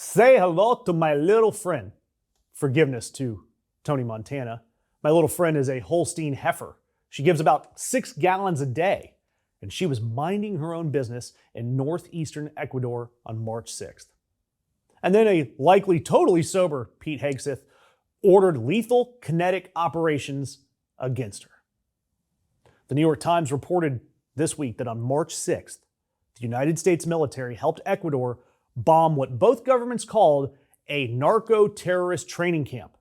Say hello to my little friend. Forgiveness to Tony Montana. My little friend is a Holstein heifer. She gives about 6 gallons a day, and she was minding her own business in northeastern Ecuador on March 6th. And then a likely totally sober Pete Hegseth ordered lethal kinetic operations against her. The New York Times reported this week that on March 6th, the United States military helped Ecuador bomb what both governments called a narco-terrorist training camp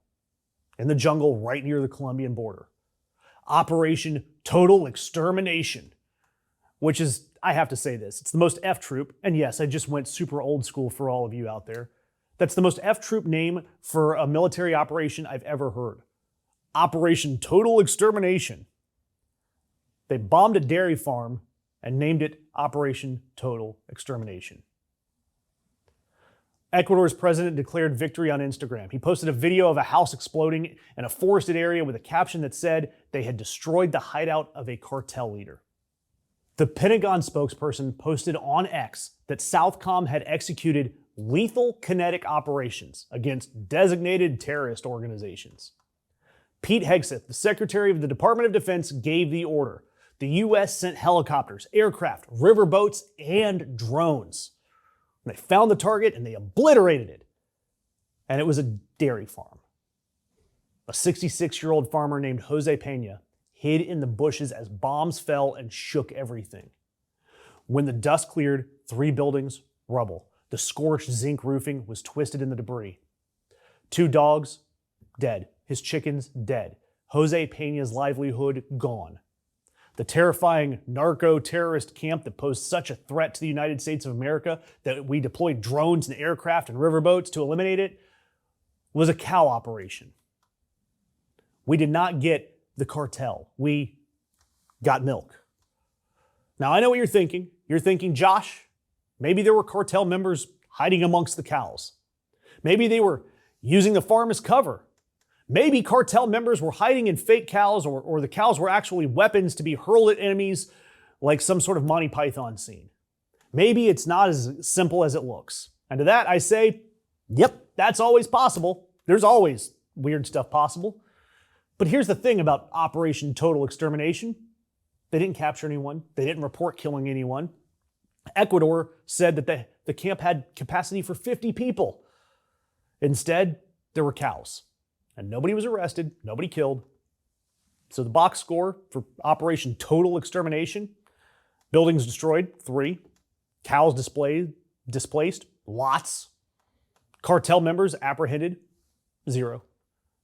in the jungle right near the Colombian border. Operation Total Extermination, which is, I have to say this, it's the most F-troop, and yes, I just went super old school for all of you out there. That's the most F-troop name for a military operation I've ever heard. Operation Total Extermination. They bombed a dairy farm and named it Operation Total Extermination. Ecuador's president declared victory on Instagram. He posted a video of a house exploding in a forested area with a caption that said they had destroyed the hideout of a cartel leader. The Pentagon spokesperson posted on X that Southcom had executed lethal kinetic operations against designated terrorist organizations. Pete Hegseth, the Secretary of the Department of Defense, gave the order. The U.S. sent helicopters, aircraft, riverboats, and drones. They found the target and they obliterated it. And it was a dairy farm. A 66-year-old farmer named Jose Pena hid in the bushes as bombs fell and shook everything. When the dust cleared, 3 buildings, rubble. The scorched zinc roofing was twisted in the debris. 2 dogs, dead. His chickens, dead. Jose Pena's livelihood, gone. The terrifying narco-terrorist camp that posed such a threat to the United States of America that we deployed drones and aircraft and riverboats to eliminate it was a cow operation. We did not get the cartel. We got milk. Now, I know what you're thinking. You're thinking, Josh, maybe there were cartel members hiding amongst the cows. Maybe they were using the farm as cover. Maybe cartel members were hiding in fake cows, or the cows were actually weapons to be hurled at enemies like some sort of Monty Python scene. Maybe it's not as simple as it looks. And to that I say, yep, that's always possible. There's always weird stuff possible. But here's the thing about Operation Total Extermination. They didn't capture anyone. They didn't report killing anyone. Ecuador said that the camp had capacity for 50 people. Instead, there were cows. And nobody was arrested, nobody killed. So the box score for Operation Total Extermination: buildings destroyed, 3. Cows displaced, lots. Cartel members apprehended, 0.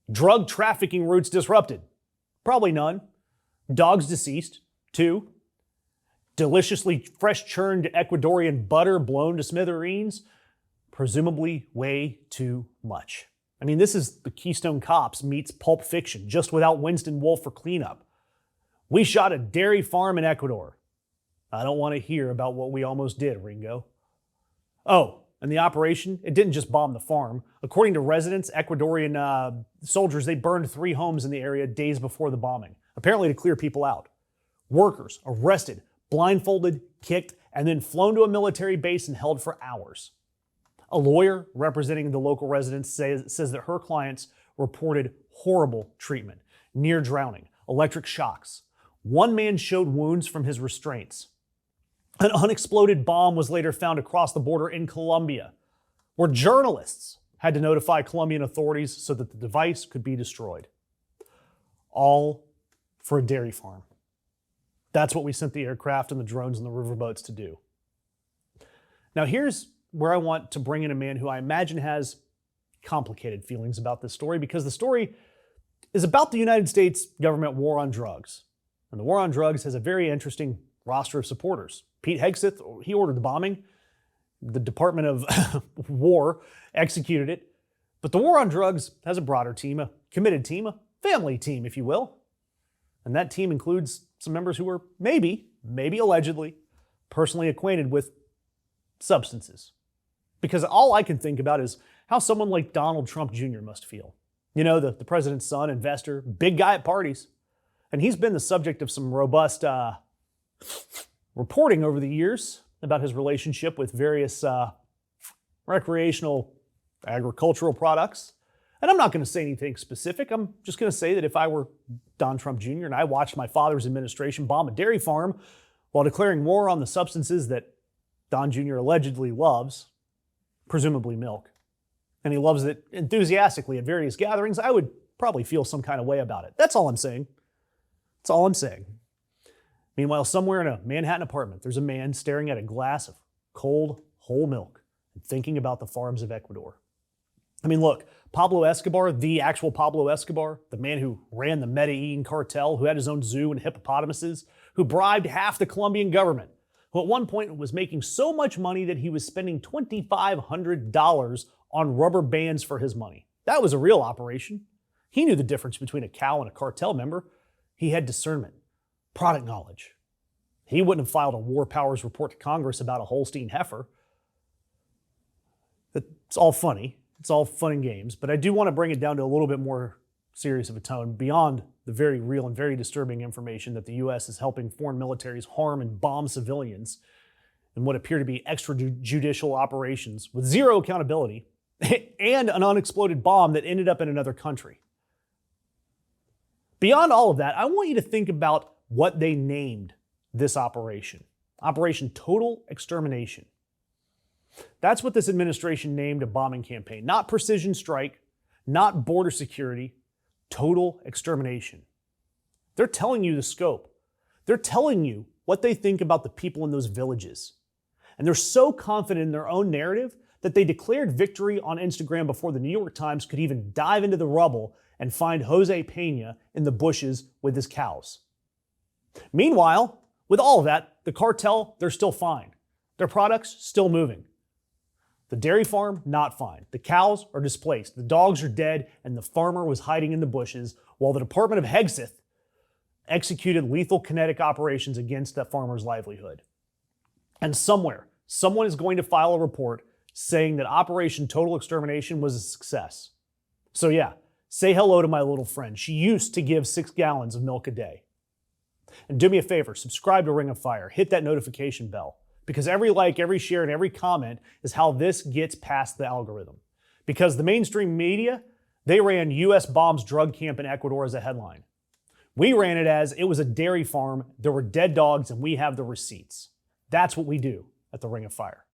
Drug trafficking routes disrupted, probably none. Dogs deceased, 2. Deliciously fresh-churned Ecuadorian butter blown to smithereens, presumably way too much. I mean, this is the Keystone Cops meets Pulp Fiction, just without Winston Wolfe for cleanup. We shot a dairy farm in Ecuador. I don't want to hear about what we almost did, Ringo. Oh, and the operation, it didn't just bomb the farm. According to residents, Ecuadorian soldiers, they burned 3 homes in the area days before the bombing, apparently to clear people out. Workers arrested, blindfolded, kicked, and then flown to a military base and held for hours. A lawyer representing the local residents says that her clients reported horrible treatment, near drowning, electric shocks. One man showed wounds from his restraints. An unexploded bomb was later found across the border in Colombia, where journalists had to notify Colombian authorities so that the device could be destroyed. All for a dairy farm. That's what we sent the aircraft and the drones and the riverboats to do. Now here's where I want to bring in a man who I imagine has complicated feelings about this story, because the story is about the United States government war on drugs. And the war on drugs has a very interesting roster of supporters. Pete Hegseth, he ordered the bombing. The Department of War executed it. But the war on drugs has a broader team, a committed team, a family team, if you will. And that team includes some members who are maybe allegedly, personally acquainted with substances. Because all I can think about is how someone like Donald Trump Jr. must feel. You know, the president's son, investor, big guy at parties. And he's been the subject of some robust reporting over the years about his relationship with various recreational agricultural products. And I'm not going to say anything specific. I'm just going to say that if I were Don Trump Jr. and I watched my father's administration bomb a dairy farm while declaring war on the substances that Don Jr. allegedly loves, presumably milk, and he loves it enthusiastically at various gatherings, I would probably feel some kind of way about it. That's all I'm saying. That's all I'm saying. Meanwhile, somewhere in a Manhattan apartment, there's a man staring at a glass of cold, whole milk and thinking about the farms of Ecuador. I mean, look, Pablo Escobar, the actual Pablo Escobar, the man who ran the Medellin cartel, who had his own zoo and hippopotamuses, who bribed half the Colombian government, who at one point was making so much money that he was spending $2,500 on rubber bands for his money. That was a real operation. He knew the difference between a cow and a cartel member. He had discernment, product knowledge. He wouldn't have filed a War Powers report to Congress about a Holstein heifer. It's all funny. It's all fun and games, but I do want to bring it down to a little bit more serious of a tone beyond the very real and very disturbing information that the U.S. is helping foreign militaries harm and bomb civilians in what appear to be extrajudicial operations with zero accountability and an unexploded bomb that ended up in another country. Beyond all of that, I want you to think about what they named this operation. Operation Total Extermination. That's what this administration named a bombing campaign. Not precision strike, not border security, total extermination. They're telling you the scope. They're telling you what they think about the people in those villages. And they're so confident in their own narrative that they declared victory on Instagram before the New York Times could even dive into the rubble and find Jose Pena in the bushes with his cows. Meanwhile, with all of that, the cartel, they're still fine. Their products, still moving. The dairy farm, not fine. The cows are displaced. The dogs are dead, and the farmer was hiding in the bushes while the Department of Hexith executed lethal kinetic operations against that farmer's livelihood. And somewhere, someone is going to file a report saying that Operation Total Extermination was a success. So yeah, say hello to my little friend. She used to give 6 gallons of milk a day. And do me a favor, subscribe to Ring of Fire. Hit that notification bell. Because every like, every share, and every comment is how this gets past the algorithm. Because the mainstream media, they ran U.S. bombs drug camp in Ecuador as a headline. We ran it as it was a dairy farm, there were dead dogs, and we have the receipts. That's what we do at the Ring of Fire.